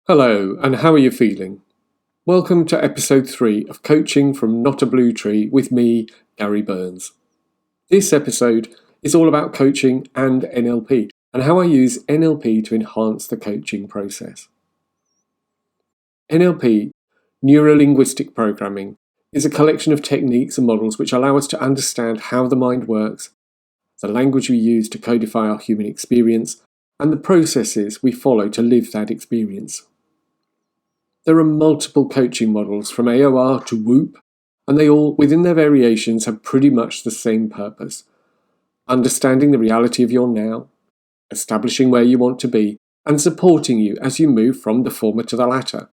Hello, and how are you feeling? Welcome to episode 3 of Coaching from Not a Blue Tree with me, Gary Burns. This episode is all about coaching and NLP, and how I use NLP to enhance the coaching process. NLP, Neuro-Linguistic Programming, is a collection of techniques and models which allow us to understand how the mind works, the language we use to codify our human experience, and the processes we follow to live that experience. There are multiple coaching models from AOR to WHOOP, and they all, within their variations, have pretty much the same purpose: understanding the reality of your now, establishing where you want to be, and supporting you as you move from the former to the latter.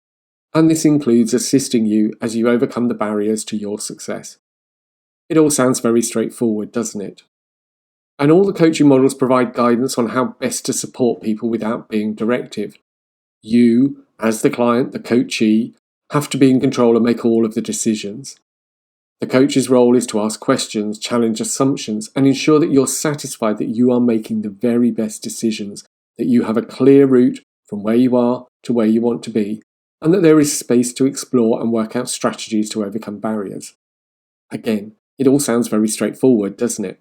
And this includes assisting you as you overcome the barriers to your success. It all sounds very straightforward, doesn't it? And all the coaching models provide guidance on how best to support people without being directive. You, as the client, the coachee, have to be in control and make all of the decisions. The coach's role is to ask questions, challenge assumptions, and ensure that you're satisfied that you are making the very best decisions, that you have a clear route from where you are to where you want to be, and that there is space to explore and work out strategies to overcome barriers. Again, it all sounds very straightforward, doesn't it?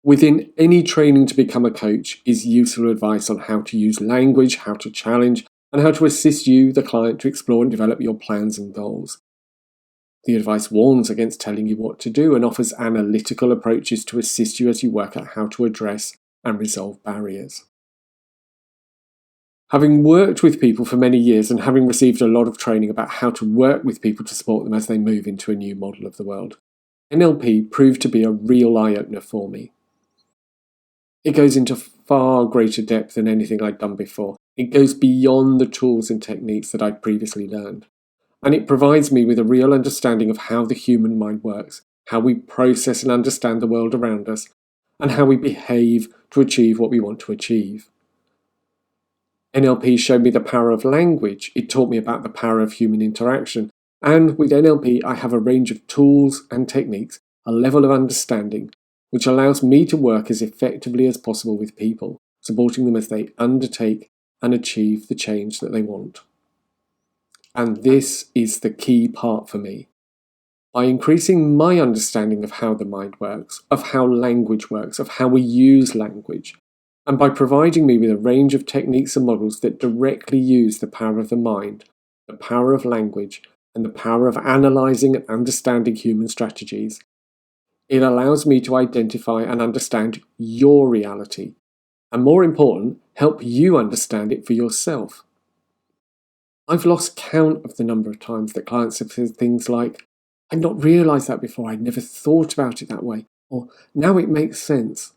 Within any training to become a coach is useful advice on how to use language, how to challenge, and how to assist you, the client, to explore and develop your plans and goals. The advice warns against telling you what to do and offers analytical approaches to assist you as you work out how to address and resolve barriers. Having worked with people for many years and having received a lot of training about how to work with people to support them as they move into a new model of the world, NLP proved to be a real eye-opener for me. It goes into far greater depth than anything I'd done before. It goes beyond the tools and techniques that I'd previously learned. And it provides me with a real understanding of how the human mind works, how we process and understand the world around us, and how we behave to achieve what we want to achieve. NLP showed me the power of language. It taught me about the power of human interaction. And with NLP, I have a range of tools and techniques, a level of understanding, which allows me to work as effectively as possible with people, supporting them as they undertake and achieve the change that they want. And this is the key part for me. By increasing my understanding of how the mind works, of how language works, of how we use language, and by providing me with a range of techniques and models that directly use the power of the mind, the power of language, and the power of analysing and understanding human strategies, it allows me to identify and understand your reality, and more important, help you understand it for yourself. I've lost count of the number of times that clients have said things like, "I'd not realised that before, I'd never thought about it that way," or "now it makes sense."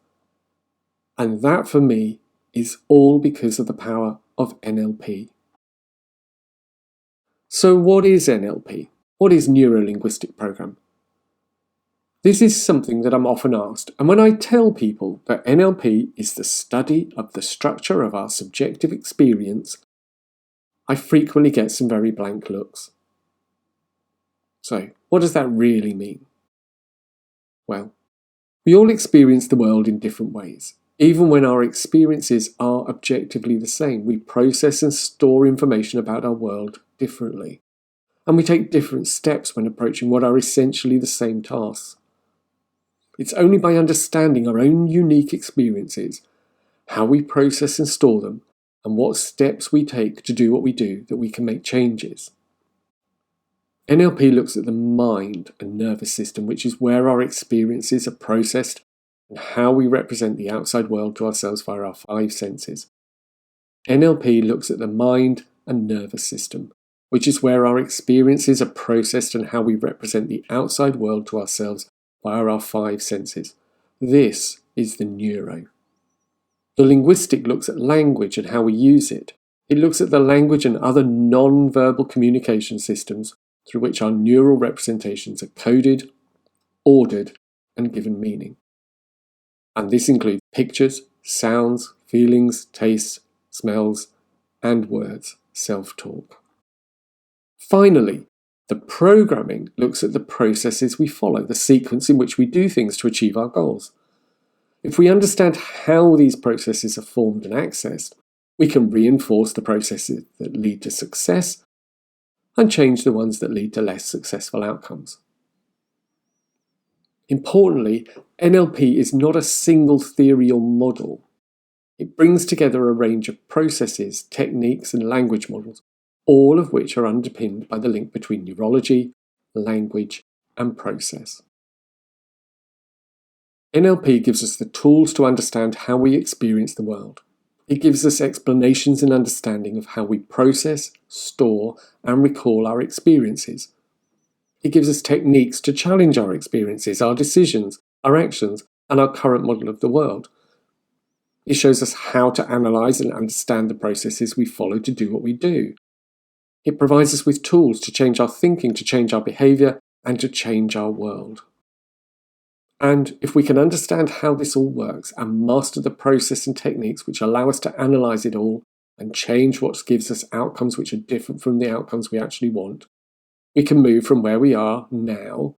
And that for me is all because of the power of NLP. So what is NLP? What is Neuro-Linguistic Programming? This is something that I'm often asked, and when I tell people that NLP is the study of the structure of our subjective experience, I frequently get some very blank looks. So, what does that really mean? Well, we all experience the world in different ways. Even when our experiences are objectively the same, we process and store information about our world differently. And we take different steps when approaching what are essentially the same tasks. It's only by understanding our own unique experiences, how we process and store them, and what steps we take to do what we do that we can make changes. NLP looks at the mind and nervous system, which is where our experiences are processed and how we represent the outside world to ourselves via our 5 senses. NLP looks at the mind and nervous system, which is where our experiences are processed and how we represent the outside world to ourselves via our 5 senses. This is the neuro. The linguistic looks at language and how we use it. It looks at the language and other non-verbal communication systems through which our neural representations are coded, ordered, and given meaning. And this includes pictures, sounds, feelings, tastes, smells, and words, self-talk. Finally, the programming looks at the processes we follow, the sequence in which we do things to achieve our goals. If we understand how these processes are formed and accessed, We can reinforce the processes that lead to success and change the ones that lead to less successful outcomes. Importantly, NLP is not a single theory or model. It brings together a range of processes, techniques, and language models, all of which are underpinned by the link between neurology, language, and process. NLP gives us the tools to understand how we experience the world. It gives us explanations and understanding of how we process, store, and recall our experiences. It gives us techniques to challenge our experiences, our decisions, our actions, and our current model of the world. It shows us how to analyse and understand the processes we follow to do what we do. It provides us with tools to change our thinking, to change our behaviour, and to change our world. And if we can understand how this all works and master the process and techniques which allow us to analyse it all and change what gives us outcomes which are different from the outcomes we actually want, we can move from where we are now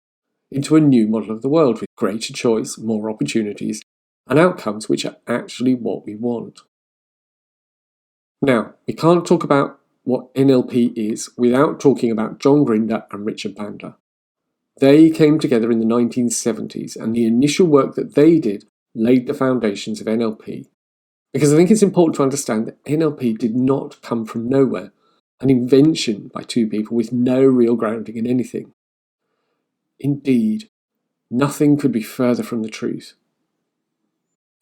into a new model of the world with greater choice, more opportunities, and outcomes which are actually what we want. Now, we can't talk about what NLP is without talking about John Grinder and Richard Bandler. They came together in the 1970s, and the initial work that they did laid the foundations of NLP. Because I think it's important to understand that NLP did not come from nowhere, an invention by two people with no real grounding in anything. Indeed, nothing could be further from the truth.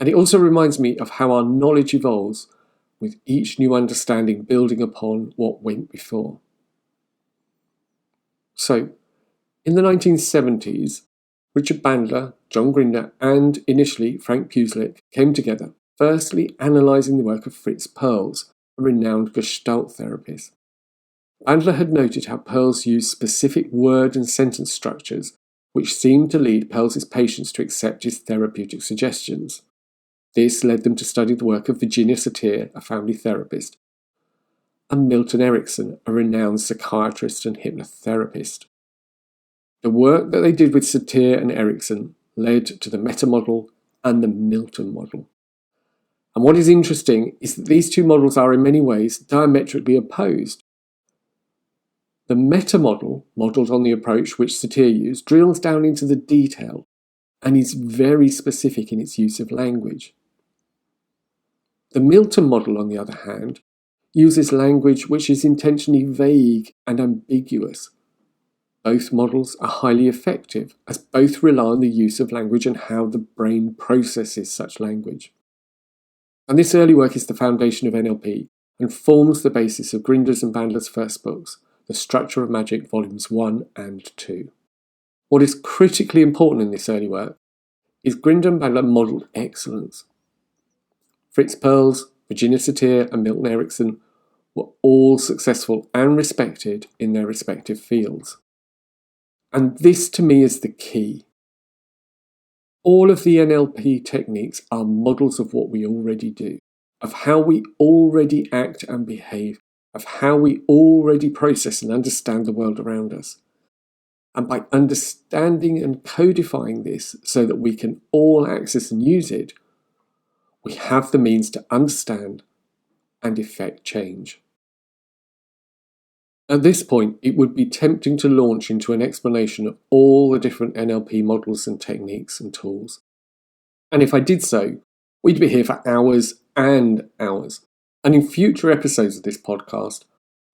And it also reminds me of how our knowledge evolves with each new understanding building upon what went before. So, in the 1970s, Richard Bandler, John Grinder, and initially Frank Puslik came together, firstly analysing the work of Fritz Perls, a renowned Gestalt therapist. Bandler had noted how Perls used specific word and sentence structures which seemed to lead Perls' patients to accept his therapeutic suggestions. This led them to study the work of Virginia Satir, a family therapist, and Milton Erickson, a renowned psychiatrist and hypnotherapist. The work that they did with Satir and Erickson led to the meta model and the Milton model. And what is interesting is that these two models are in many ways diametrically opposed. The meta model, modelled on the approach which Satir used, drills down into the detail and is very specific in its use of language. The Milton model, on the other hand, uses language which is intentionally vague and ambiguous. Both models are highly effective, as both rely on the use of language and how the brain processes such language. And this early work is the foundation of NLP and forms the basis of Grinder's and Bandler's first books, The Structure of Magic, Volumes 1 and 2. What is critically important in this early work is Grinder and Bandler modelled excellence. Fritz Perls, Virginia Satir, and Milton Erickson were all successful and respected in their respective fields. And this to me is the key. All of the NLP techniques are models of what we already do, of how we already act and behave, of how we already process and understand the world around us. And by understanding and codifying this so that we can all access and use it, we have the means to understand and effect change. At this point, it would be tempting to launch into an explanation of all the different NLP models and techniques and tools. And if I did so, we'd be here for hours and hours. And in future episodes of this podcast,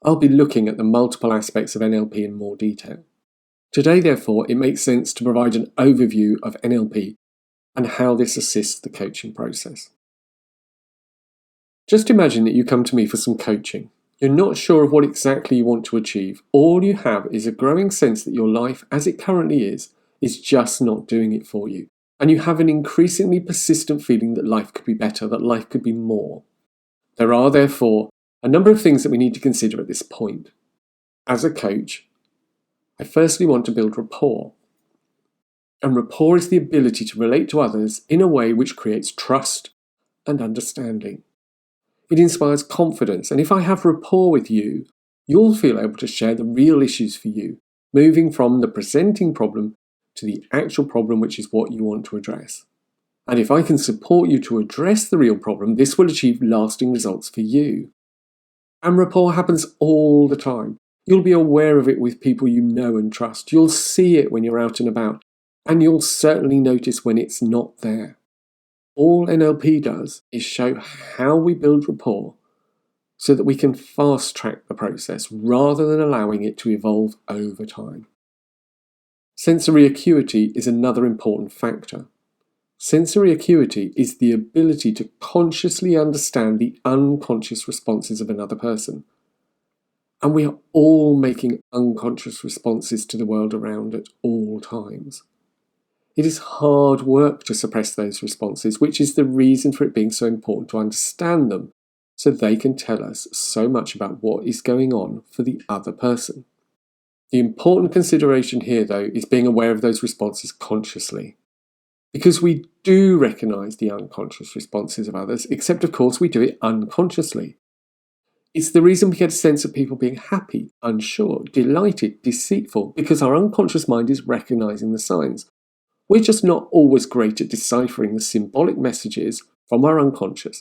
I'll be looking at the multiple aspects of NLP in more detail. Today, therefore, it makes sense to provide an overview of NLP and how this assists the coaching process. Just imagine that you come to me for some coaching. You're not sure of what exactly you want to achieve. All you have is a growing sense that your life, as it currently is just not doing it for you. And you have an increasingly persistent feeling that life could be better, that life could be more. There are, therefore, a number of things that we need to consider at this point. As a coach, I firstly want to build rapport. And rapport is the ability to relate to others in a way which creates trust and understanding. It inspires confidence, and if I have rapport with you, you'll feel able to share the real issues for you, moving from the presenting problem to the actual problem, which is what you want to address. And if I can support you to address the real problem, this will achieve lasting results for you. And rapport happens all the time. You'll be aware of it with people you know and trust. You'll see it when you're out and about, and you'll certainly notice when it's not there. All NLP does is show how we build rapport so that we can fast track the process rather than allowing it to evolve over time. Sensory acuity is another important factor. Sensory acuity is the ability to consciously understand the unconscious responses of another person. And we are all making unconscious responses to the world around at all times. It is hard work to suppress those responses, which is the reason for it being so important to understand them, so they can tell us so much about what is going on for the other person. The important consideration here, though, is being aware of those responses consciously. Because we do recognise the unconscious responses of others, except of course we do it unconsciously. It's the reason we get a sense of people being happy, unsure, delighted, deceitful, because our unconscious mind is recognising the signs. We're just not always great at deciphering the symbolic messages from our unconscious.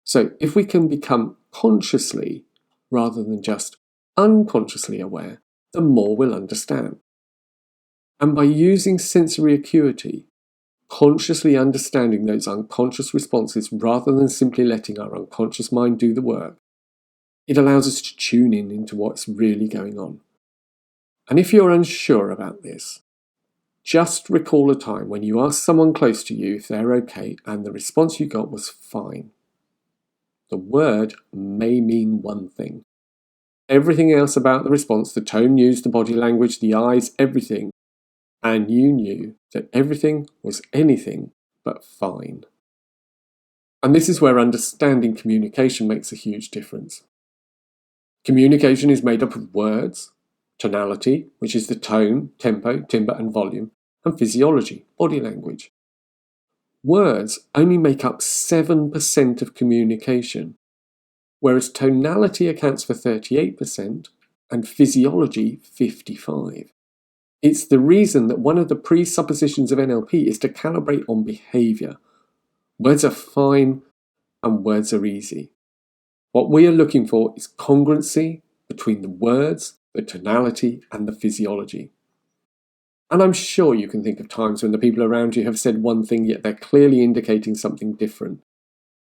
So if we can become consciously, rather than just unconsciously aware, the more we'll understand. And by using sensory acuity, consciously understanding those unconscious responses rather than simply letting our unconscious mind do the work, it allows us to tune in into what's really going on. And if you're unsure about this, just recall a time when you asked someone close to you if they're okay and the response you got was fine. The word may mean one thing. Everything else about the response, the tone used, the body language, the eyes, everything, and you knew that everything was anything but fine. And this is where understanding communication makes a huge difference. Communication is made up of words, tonality, which is the tone, tempo, timbre and volume, and physiology, body language. Words only make up 7% of communication, whereas tonality accounts for 38% and physiology 55%. It's the reason that one of the presuppositions of NLP is to calibrate on behaviour. Words are fine and words are easy. What we are looking for is congruency between the words, the tonality, and the physiology. And I'm sure you can think of times when the people around you have said one thing, yet they're clearly indicating something different.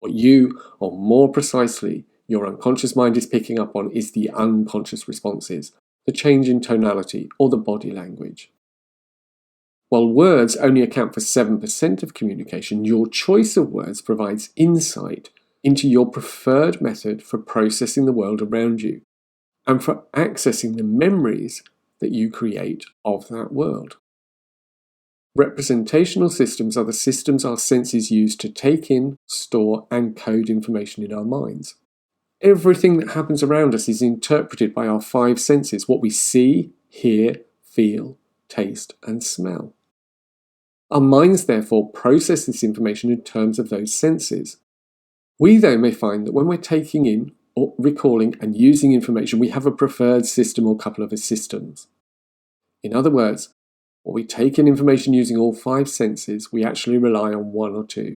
What you, or more precisely, your unconscious mind is picking up on is the unconscious responses, the change in tonality, or the body language. While words only account for 7% of communication, your choice of words provides insight into your preferred method for processing the world around you and for accessing the memories that you create of that world. Representational systems are the systems our senses use to take in, store, and code information in our minds. Everything that happens around us is interpreted by our 5 senses: what we see, hear, feel, taste, and smell. Our minds therefore process this information in terms of those senses. We though may find that when we're taking in, or recalling and using information, we have a preferred system or couple of systems. In other words, when we take in information using all 5 senses, we actually rely on 1 or 2.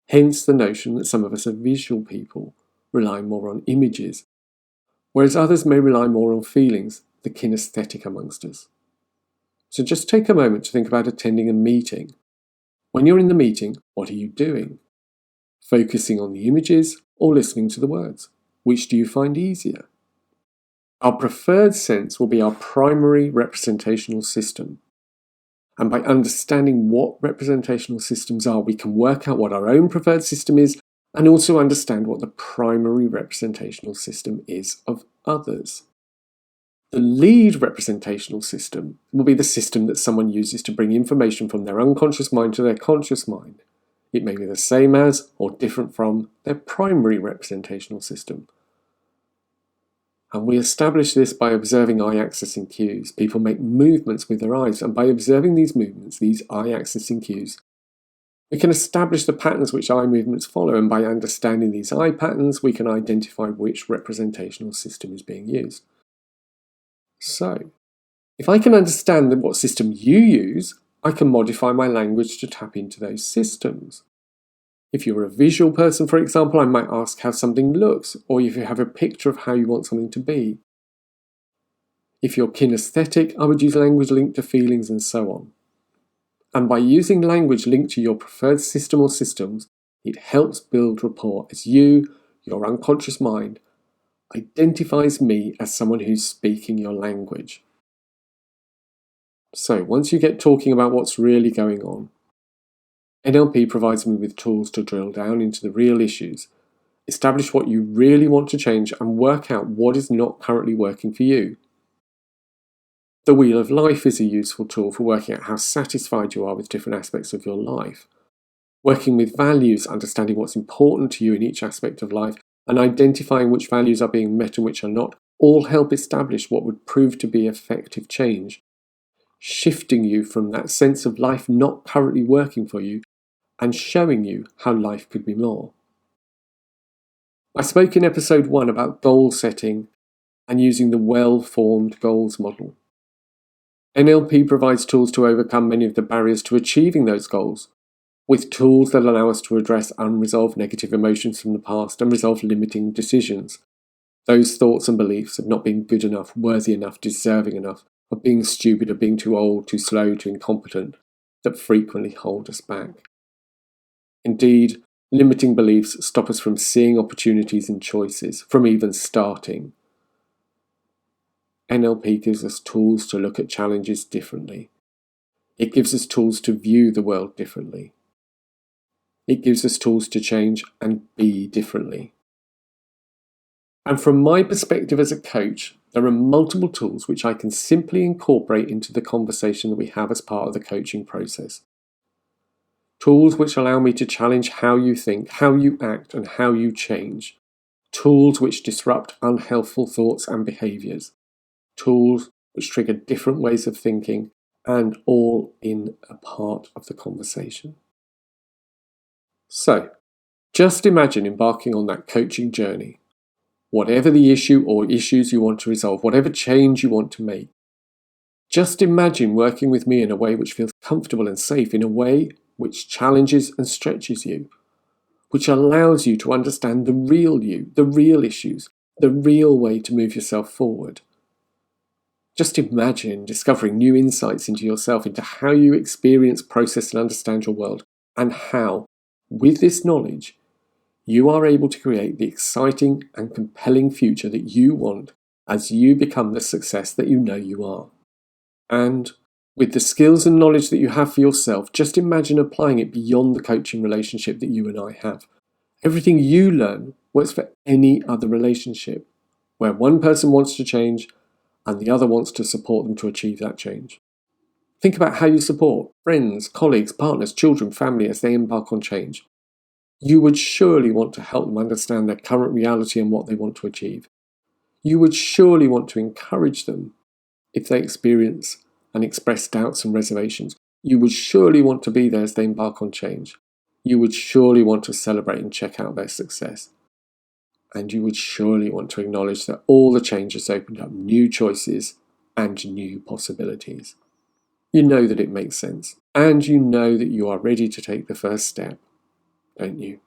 Hence the notion that some of us are visual people, rely more on images, whereas others may rely more on feelings, the kinesthetic amongst us. So just take a moment to think about attending a meeting. When you're in the meeting, what are you doing? Focusing on the images or listening to the words? Which do you find easier? Our preferred sense will be our primary representational system. And by understanding what representational systems are, we can work out what our own preferred system is and also understand what the primary representational system is of others. The lead representational system will be the system that someone uses to bring information from their unconscious mind to their conscious mind. It may be the same as or different from their primary representational system. And we establish this by observing eye-accessing cues. People make movements with their eyes, and by observing these movements, these eye-accessing cues, we can establish the patterns which eye movements follow, and by understanding these eye patterns, we can identify which representational system is being used. So, if I can understand what system you use, I can modify my language to tap into those systems. If you're a visual person, for example, I might ask how something looks, or if you have a picture of how you want something to be. If you're kinesthetic, I would use language linked to feelings and so on. And by using language linked to your preferred system or systems, it helps build rapport as you, your unconscious mind, identifies me as someone who's speaking your language. So once you get talking about what's really going on, NLP provides me with tools to drill down into the real issues, establish what you really want to change, and work out what is not currently working for you. The Wheel of Life is a useful tool for working out how satisfied you are with different aspects of your life. Working with values, understanding what's important to you in each aspect of life, and identifying which values are being met and which are not, all help establish what would prove to be effective change, shifting you from that sense of life not currently working for you and showing you how life could be more. I spoke in episode 1 about goal setting and using the well-formed goals model. NLP provides tools to overcome many of the barriers to achieving those goals, with tools that allow us to address unresolved negative emotions from the past and resolve limiting decisions. Those thoughts and beliefs of not being good enough, worthy enough, deserving enough, of being stupid, of being too old, too slow, too incompetent, that frequently hold us back. Indeed, limiting beliefs stop us from seeing opportunities and choices, from even starting. NLP gives us tools to look at challenges differently. It gives us tools to view the world differently. It gives us tools to change and be differently. And from my perspective as a coach, there are multiple tools which I can simply incorporate into the conversation that we have as part of the coaching process. Tools which allow me to challenge how you think, how you act, and how you change. Tools which disrupt unhelpful thoughts and behaviours. Tools which trigger different ways of thinking, and all in a part of the conversation. So, just imagine embarking on that coaching journey. Whatever the issue or issues you want to resolve, whatever change you want to make, just imagine working with me in a way which feels comfortable and safe, in a way which challenges and stretches you, which allows you to understand the real you, the real issues, the real way to move yourself forward. Just imagine discovering new insights into yourself, into how you experience, process, and understand your world, and how, with this knowledge, you are able to create the exciting and compelling future that you want as you become the success that you know you are. And with the skills and knowledge that you have for yourself, just imagine applying it beyond the coaching relationship that you and I have. Everything you learn works for any other relationship, where one person wants to change and the other wants to support them to achieve that change. Think about how you support friends, colleagues, partners, children, family as they embark on change. You would surely want to help them understand their current reality and what they want to achieve. You would surely want to encourage them if they experience and express doubts and reservations. You would surely want to be there as they embark on change. You would surely want to celebrate and check out their success. And you would surely want to acknowledge that all the change has opened up new choices and new possibilities. You know that it makes sense, and you know that you are ready to take the first step, don't you?